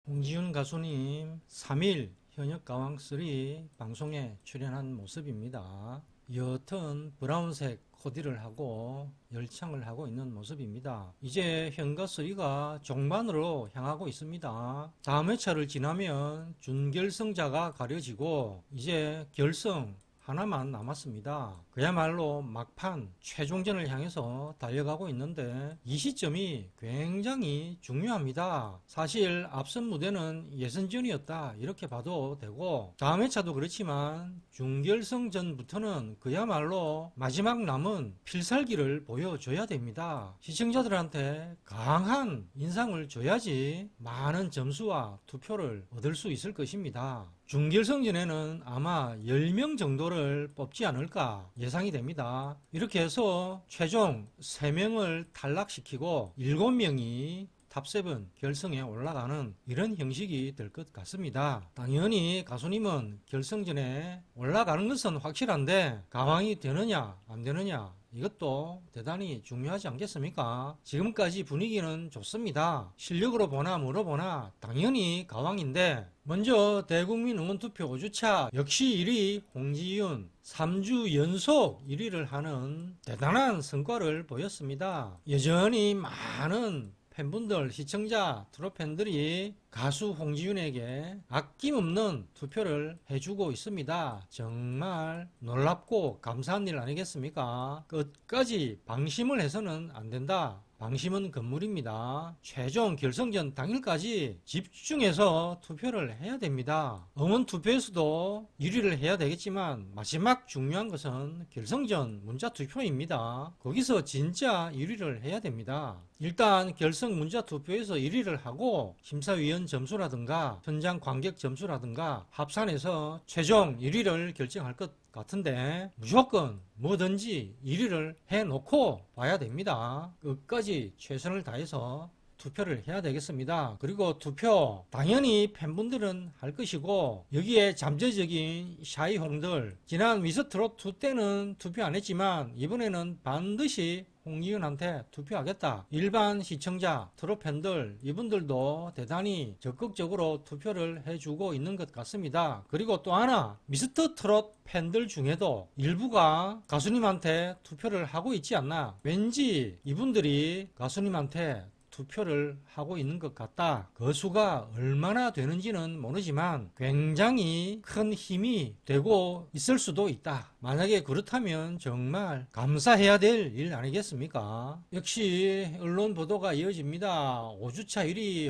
홍지윤 가수님 3일 현역가왕3 방송에 출연한 모습입니다. 옅은 브라운색 코디를 하고 열창을 하고 있는 모습입니다. 이제 현가3가 종반으로 향하고 있습니다. 다음 회차를 지나면 준결승자가 가려지고 이제 결승 하나만 남았습니다. 그야말로 막판 최종전을 향해서 달려가고 있는데 이 시점이 굉장히 중요합니다. 사실 앞선 무대는 예선전이었다 이렇게 봐도 되고 다음 회차도 그렇지만 준결승전부터는 그야말로 마지막 남은 필살기를 보여줘야 됩니다. 시청자들한테 강한 인상을 줘야지 많은 점수와 투표를 얻을 수 있을 것입니다. 준결승전에는 아마 10명 정도를 뽑지 않을까 예상이 됩니다. 이렇게 해서 최종 3명을 탈락시키고 7명이 탑7 결승에 올라가는 이런 형식이 될 것 같습니다. 당연히 가수님은 결승전에 올라가는 것은 확실한데 가왕이 되느냐 안 되느냐 이것도 대단히 중요하지 않겠습니까? 지금까지 분위기는 좋습니다. 실력으로 보나 뭐로 보나 당연히 가왕인데 먼저 대국민 응원투표 5주차 역시 1위 홍지윤 3주 연속 1위를 하는 대단한 성과를 보였습니다. 여전히 많은 팬분들, 시청자, 트롯팬들이 가수 홍지윤에게 아낌없는 투표를 해주고 있습니다. 정말 놀랍고 감사한 일 아니겠습니까? 끝까지 방심을 해서는 안 된다. 방심은 금물입니다. 최종 결승전 당일까지 집중해서 투표를 해야 됩니다. 응원 투표에서도 1위를 해야 되겠지만 마지막 중요한 것은 결승전 문자 투표입니다. 거기서 진짜 1위를 해야 됩니다. 일단 결승 문자 투표에서 1위를 하고 심사위원 점수라든가 현장 관객 점수라든가 합산해서 최종 1위를 결정할 것 같은데 무조건 뭐든지 1위를 해놓고 봐야 됩니다. 끝까지 최선을 다해서 투표를 해야 되겠습니다. 그리고 투표 당연히 팬분들은 할 것이고 여기에 잠재적인 샤이홍들 지난 미스트롯2 때는 투표 안 했지만 이번에는 반드시 홍지윤한테 투표하겠다. 일반 시청자, 트롯팬들 이분들도 대단히 적극적으로 투표를 해주고 있는 것 같습니다. 그리고 또 하나 미스터트롯 팬들 중에도 일부가 가수님한테 투표를 하고 있지 않나. 왠지 이분들이 가수님한테 투표를 하고 있는 것 같다. 그 수가 얼마나 되는지는 모르지만 굉장히 큰 힘이 되고 있을 수도 있다. 만약에 그렇다면 정말 감사해야 될 일 아니겠습니까? 역시 언론 보도가 이어집니다. 5주차 1위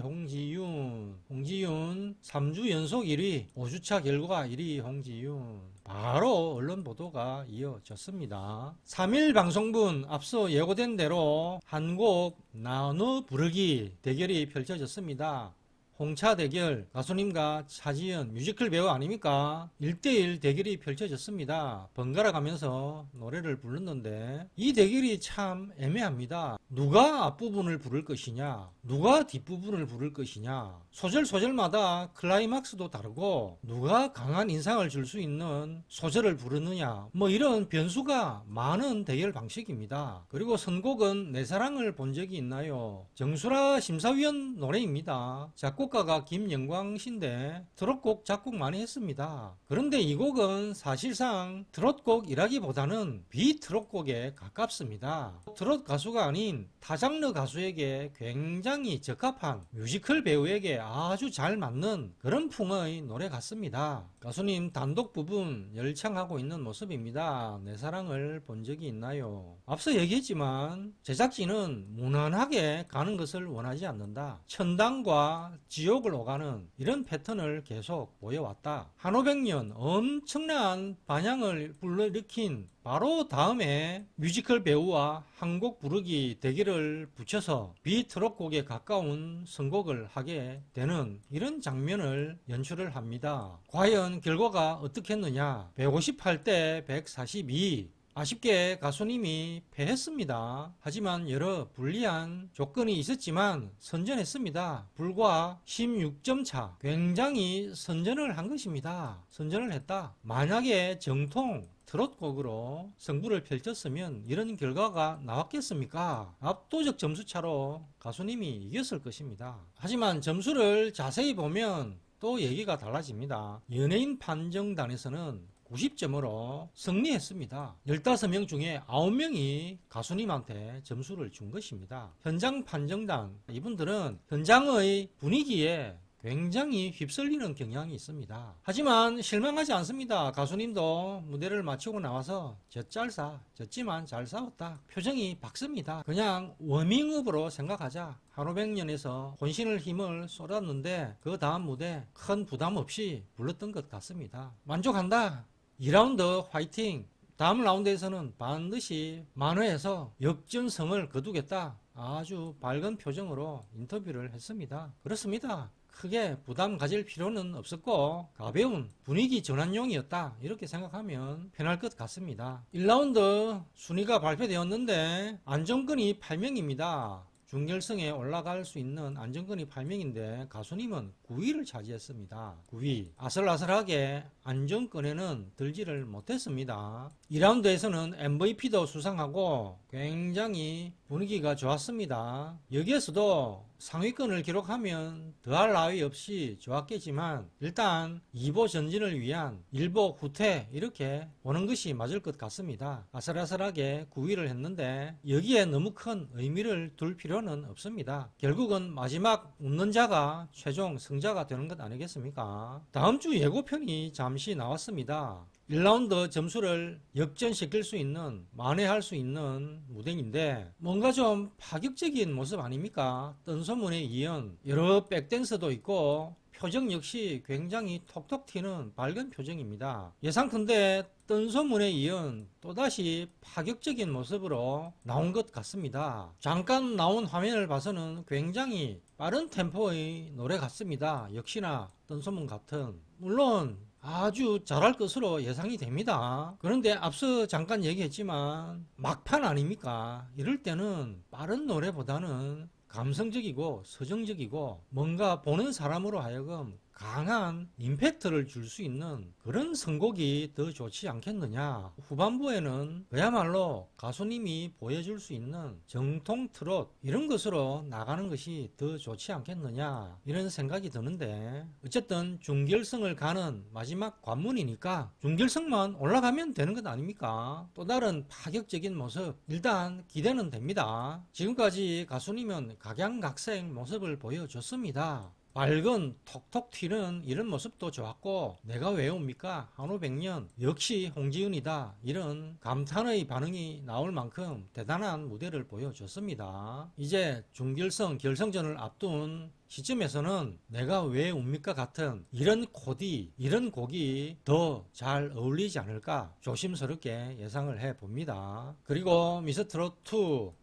홍지윤 3주 연속 1위 5주차 결과 1위 홍지윤 바로 언론 보도가 이어졌습니다. 3일 방송분 앞서 예고된 대로 한 곡 나눠 부르기 대결이 펼쳐졌습니다. 홍차 대결 가수님과 차지연 뮤지컬 배우 아닙니까? 1대1 대결이 펼쳐졌습니다. 번갈아 가면서 노래를 불렀는데 이 대결이 참 애매합니다. 누가 앞부분을 부를 것이냐 누가 뒷부분을 부를 것이냐 소절마다 클라이막스도 다르고 누가 강한 인상을 줄 수 있는 소절을 부르느냐 뭐 이런 변수가 많은 대결 방식입니다. 그리고 선곡은 내 사랑을 본 적이 있나요? 정수라 심사위원 노래입니다. 작곡가가 김영광씨인데 트롯곡 작곡 많이 했습니다. 그런데 이 곡은 사실상 트롯곡이라기보다는 비트롯곡에 가깝습니다. 트롯 가수가 아닌 타장르 가수에게 굉장히 적합한 뮤지컬 배우에게 아주 잘 맞는 그런 풍의 노래 같습니다. 가수님 단독 부분 열창하고 있는 모습입니다. 내 사랑을 본 적이 있나요? 앞서 얘기했지만 제작진은 무난하게 가는 것을 원하지 않는다. 천당과 지옥을 오가는 이런 패턴을 계속 보여왔다. 한 500년 엄청난 반향을 불러일으킨 바로 다음에 뮤지컬 배우와 한 곡 부르기 대결을 붙여서 비트롯곡에 가까운 선곡을 하게 되는 이런 장면을 연출을 합니다. 과연 결과가 어떻겠느냐? 158대 142 아쉽게 가수님이 패했습니다. 하지만 여러 불리한 조건이 있었지만 선전했습니다. 불과 16점 차. 굉장히 선전을 한 것입니다. 선전을 했다. 만약에 정통 트롯곡으로 승부를 펼쳤으면 이런 결과가 나왔겠습니까? 압도적 점수차로 가수님이 이겼을 것입니다. 하지만 점수를 자세히 보면 또 얘기가 달라집니다. 연예인 판정단에서는 90점으로 승리했습니다. 15명 중에 9명이 가수님한테 점수를 준 것입니다. 현장 판정단, 이분들은 현장의 분위기에 굉장히 휩쓸리는 경향이 있습니다. 하지만 실망하지 않습니다. 가수님도 무대를 마치고 나와서 졌지만 잘 싸웠다. 표정이 밝습니다. 그냥 워밍업으로 생각하자. 하루 100년에서 혼신을 힘을 쏟았는데 그 다음 무대 큰 부담 없이 불렀던 것 같습니다. 만족한다. 2라운드 화이팅! 다음 라운드에서는 반드시 만회해서 역전성을 거두겠다. 아주 밝은 표정으로 인터뷰를 했습니다. 그렇습니다. 크게 부담 가질 필요는 없었고 가벼운 분위기 전환용이었다. 이렇게 생각하면 편할 것 같습니다. 1라운드 순위가 발표되었는데 안정권이 8명입니다. 준결승에 올라갈 수 있는 안정권이 8명인데 가수님은 9위를 차지했습니다. 9위. 아슬아슬하게 안정권에는 들지를 못했습니다. 2라운드에서는 MVP도 수상하고 굉장히 분위기가 좋았습니다. 여기에서도 상위권을 기록하면 더할 나위 없이 좋았겠지만 일단 2보 전진을 위한 1보 후퇴 이렇게 보는 것이 맞을 것 같습니다. 아슬아슬하게 9위를 했는데 여기에 너무 큰 의미를 둘 필요는 없습니다. 결국은 마지막 웃는 자가 최종 승자가 되는 것 아니겠습니까? 다음 주 예고편이 잠시 나왔습니다. 1라운드 점수를 역전시킬 수 있는, 만회할 수 있는 무대인데 뭔가 좀 파격적인 모습 아닙니까? 뜬소문에 이은 여러 백댄서도 있고 표정 역시 굉장히 톡톡 튀는 밝은 표정입니다. 예상컨대 뜬소문에 이은 또다시 파격적인 모습으로 나온 것 같습니다. 잠깐 나온 화면을 봐서는 굉장히 빠른 템포의 노래 같습니다. 역시나 뜬소문 같은. 물론 아주 잘할 것으로 예상이 됩니다. 그런데 앞서 잠깐 얘기했지만 막판 아닙니까? 이럴 때는 빠른 노래보다는 감성적이고 서정적이고 뭔가 보는 사람으로 하여금 강한 임팩트를 줄 수 있는 그런 선곡이 더 좋지 않겠느냐. 후반부에는 그야말로 가수님이 보여줄 수 있는 정통 트롯 이런 것으로 나가는 것이 더 좋지 않겠느냐 이런 생각이 드는데 어쨌든 준결승을 가는 마지막 관문이니까 준결승만 올라가면 되는 것 아닙니까? 또 다른 파격적인 모습 일단 기대는 됩니다. 지금까지 가수님은 각양각색 모습을 보여줬습니다. 밝은 톡톡 튀는 이런 모습도 좋았고 내가 왜 옵니까? 한후 100년 역시 홍지은이다 이런 감탄의 반응이 나올 만큼 대단한 무대를 보여줬습니다. 이제 준결승 결승전을 앞둔 시점에서는 내가 왜 옵니까 같은 이런 코디 이런 곡이 더 잘 어울리지 않을까 조심스럽게 예상을 해봅니다. 그리고 미스트롯2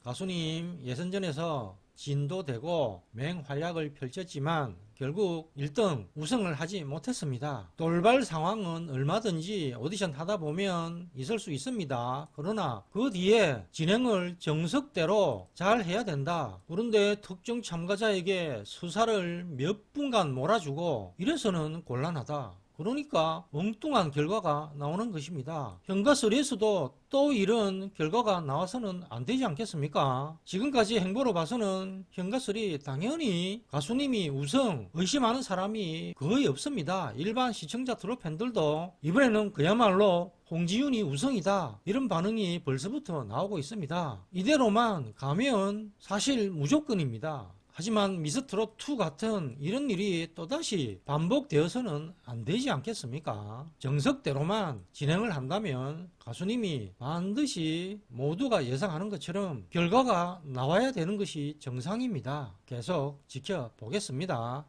가수님 예선전에서 진도되고 맹활약을 펼쳤지만 결국 1등 우승을 하지 못했습니다. 돌발 상황은 얼마든지 오디션 하다 보면 있을 수 있습니다. 그러나 그 뒤에 진행을 정석대로 잘 해야 된다. 그런데 특정 참가자에게 수사를 몇 분간 몰아주고 이래서는 곤란하다. 그러니까 엉뚱한 결과가 나오는 것입니다. 현가스리에서도 또 이런 결과가 나와서는 안 되지 않겠습니까? 지금까지 행보로 봐서는 현가스리 당연히 가수님이 우승 의심하는 사람이 거의 없습니다. 일반 시청자 트롯 팬들도 이번에는 그야말로 홍지윤이 우승이다 이런 반응이 벌써부터 나오고 있습니다. 이대로만 가면 사실 무조건입니다. 하지만 미스트롯2 같은 이런 일이 또다시 반복되어서는 안 되지 않겠습니까? 정석대로만 진행을 한다면 가수님이 반드시 모두가 예상하는 것처럼 결과가 나와야 되는 것이 정상입니다. 계속 지켜보겠습니다.